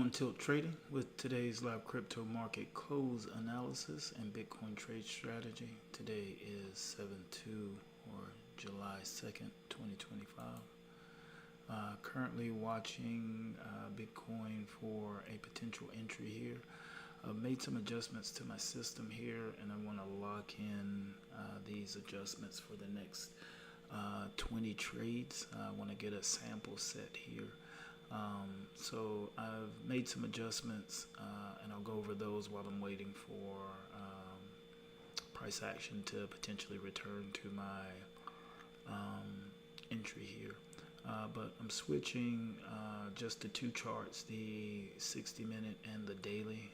On Tilt Trading with today's live crypto market close analysis and Bitcoin trade strategy. Today is 7/2 or July 2nd, 2025. Currently watching Bitcoin for a potential entry here. I've made some adjustments to my system here and I want to lock in these adjustments for the next 20 trades. I want to get a sample set here. So I've made some adjustments and I'll go over those while I'm waiting for price action to potentially return to my entry here. But I'm switching just the two charts, the 60-minute and the daily,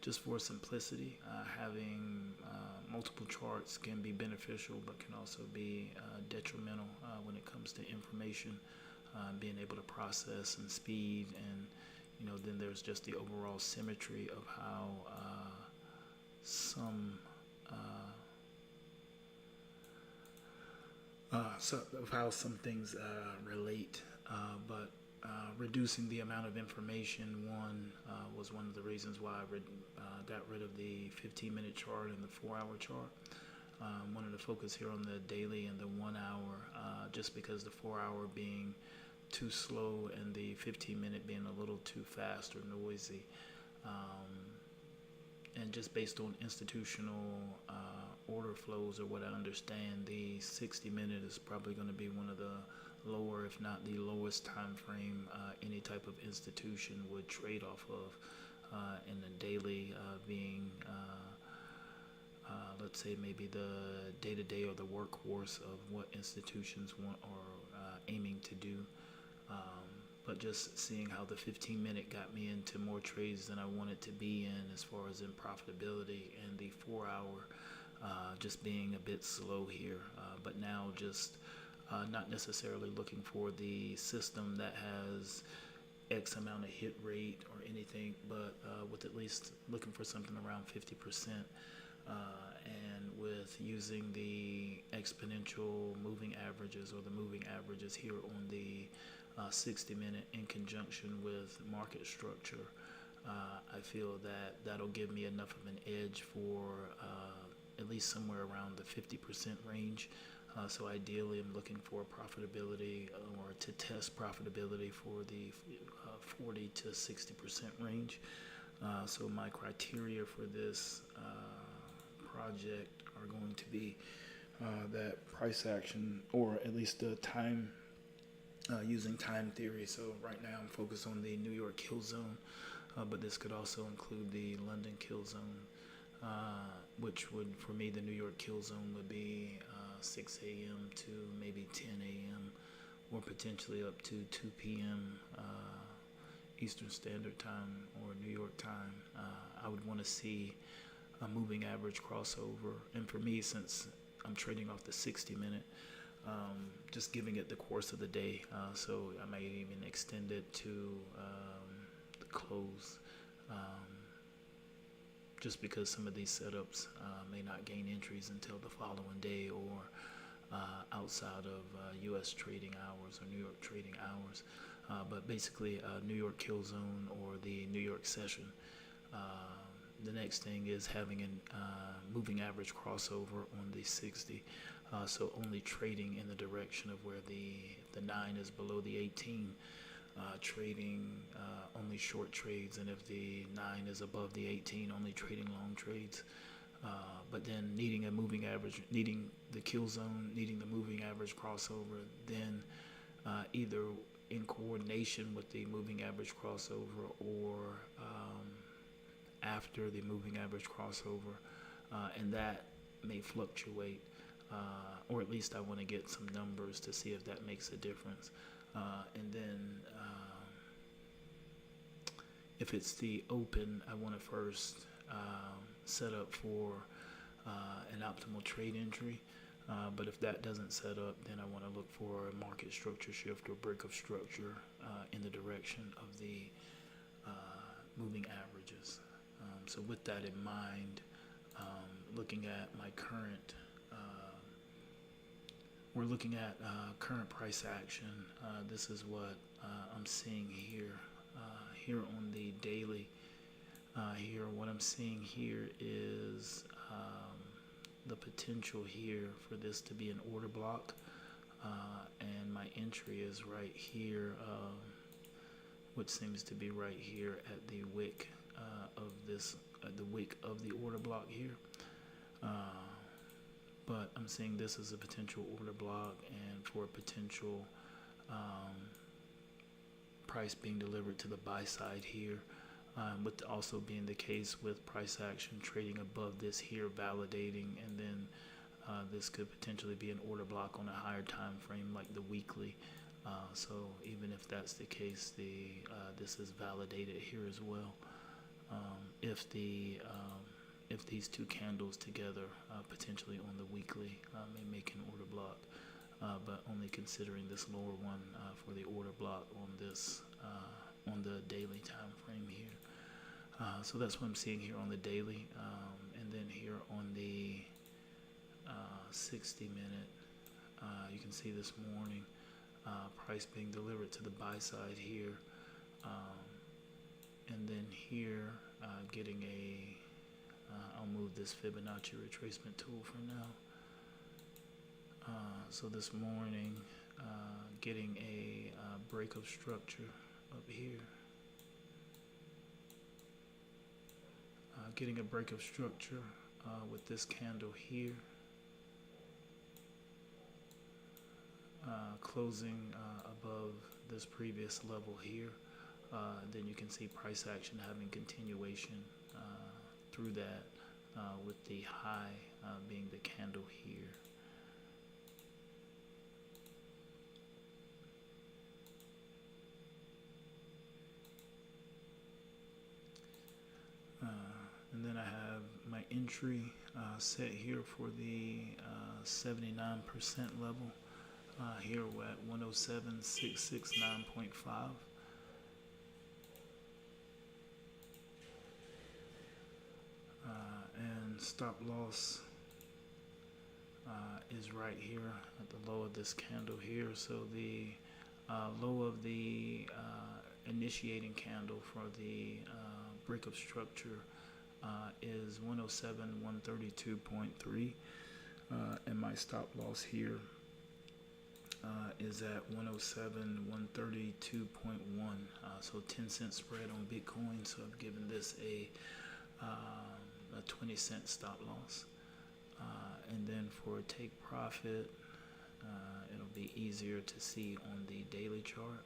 just for simplicity. Having multiple charts can be beneficial but can also be detrimental when it comes to information. Being able to process and speed, and then there's just the overall symmetry of how some things relate, but reducing the amount of information was one of the reasons why I got rid of the 15-minute chart and the 4-hour chart. Wanted to focus here on the daily and the 1 hour, just because the 4-hour being too slow and the 15-minute being a little too fast or noisy, and just based on institutional order flows or what I understand, the 60-minute is probably going to be one of the lower, if not the lowest time frame any type of institution would trade off of, and the daily being let's say maybe the day-to-day or the workhorse of what institutions want or aiming to do. But just seeing how the 15-minute got me into more trades than I wanted to be in as far as in profitability, and the 4-hour just being a bit slow here. But now just not necessarily looking for the system that has X amount of hit rate or anything, but with at least looking for something around 50%. And with using the exponential moving averages or the moving averages here on the 60-minute in conjunction with market structure, I feel that that'll give me enough of an edge for at least somewhere around the 50% range. So ideally I'm looking for profitability or to test profitability for the 40 to 60% range. So my criteria for this project are going to be that price action, or at least the time, using time theory. So right now I'm focused on the New York kill zone, but this could also include the London kill zone, which would, for me, the New York kill zone would be 6 a.m. to maybe 10 a.m. or potentially up to 2 p.m. Eastern Standard Time or New York time. I would want to see a moving average crossover, and for me, since I'm trading off the 60-minute, just giving it the course of the day, so I might even extend it to the close, just because some of these setups may not gain entries until the following day or outside of US trading hours or New York trading hours, but basically New York kill zone or the New York session. The next thing is having a moving average crossover on the 60, so only trading in the direction of where the 9 is below the 18, trading only short trades, and if the 9 is above the 18, only trading long trades. But then needing a moving average, needing the kill zone, needing the moving average crossover, then either in coordination with the moving average crossover or after the moving average crossover, and that may fluctuate, or at least I want to get some numbers to see if that makes a difference. And then if it's the open, I want to first set up for an optimal trade entry, but if that doesn't set up, then I want to look for a market structure shift or break of structure in the direction of the moving averages. So with that in mind, looking at my current, we're looking at current price action. This is what I'm seeing here. here on the daily, here what I'm seeing here is the potential here for this to be an order block, and my entry is right here, what seems to be right here at the wick of this, the wick of the order block here. But I'm seeing this as a potential order block, and for a potential price being delivered to the buy side here, with also being the case with price action trading above this here, validating, and then this could potentially be an order block on a higher time frame like the weekly. So even if that's the case, this is validated here as well. If these two candles together, potentially on the weekly, may make an order block, but only considering this lower one for the order block on this on the daily time frame here. So that's what I'm seeing here on the daily, and then here on the 60-minute, you can see this morning price being delivered to the buy side here, and then here getting a I'll move this Fibonacci retracement tool for now. So this morning, getting a break of structure up here. Getting a break of structure with this candle here. Closing above this previous level here. Then you can see price action having continuation through that, with the high being the candle here. And then I have my entry set here for the 79% level. Here we're at 107,669.5. And stop loss is right here at the low of this candle here. So the low of the initiating candle for the break of structure is 107,132.3, and my stop loss here is at 107,132.1. So 10-cent spread on Bitcoin. So I've given this a 20-cent stop loss, and then for take profit, it'll be easier to see on the daily chart.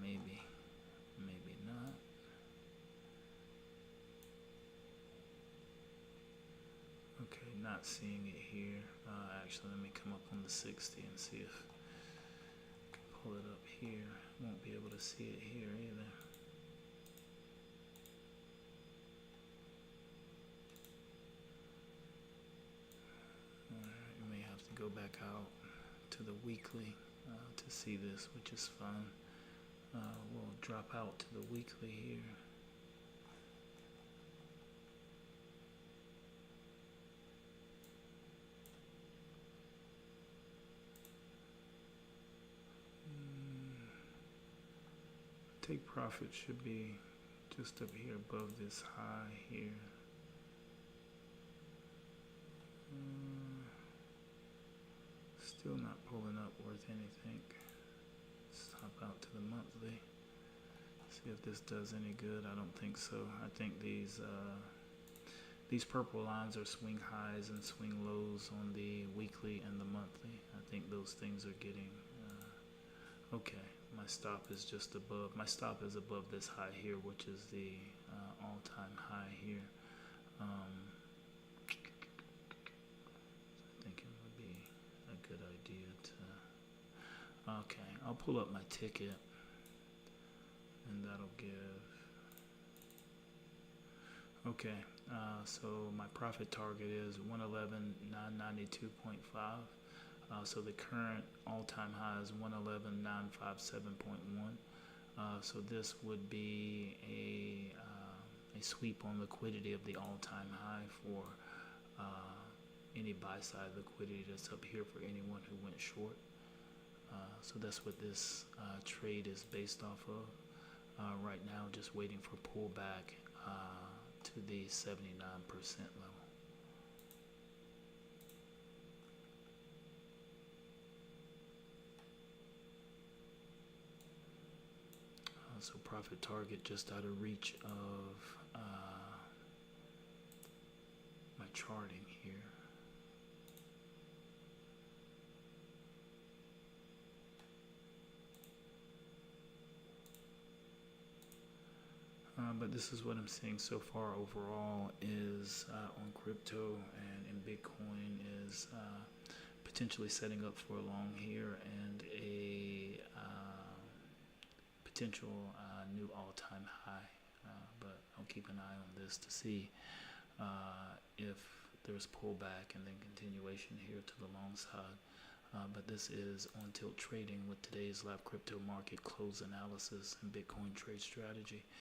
Maybe not. Okay, not seeing it here. Actually, let me come up on the 60 and see if I can pull it up here. Won't be able to see it here either. Alright, you may have to go back out to the weekly to see this, which is fine. We'll drop out to the weekly here. Take profit should be just up here above this high here. Still not pulling up worth anything. Let's hop out to the monthly. See if this does any good. I don't think so. I think these purple lines are swing highs and swing lows on the weekly and the monthly. I think those things are getting okay. My stop is just above. My stop is above this high here, which is the all-time high here. I think it would be a good idea to. Okay, I'll pull up my ticket, and that'll give. Okay, so my profit target is 111,992.5. So the current all-time high is 111,957.1. So this would be a sweep on liquidity of the all-time high for any buy side liquidity that's up here for anyone who went short. So that's what this trade is based off of. Right now, just waiting for pullback to the 79% level. So profit target just out of reach of my charting here. But this is what I'm seeing so far overall is on crypto and in Bitcoin is potentially setting up for a long here and a potential new all-time high. But I'll keep an eye on this to see if there's pullback and then continuation here to the long side. But this is on tilt trading with today's live crypto market close analysis and Bitcoin trade strategy.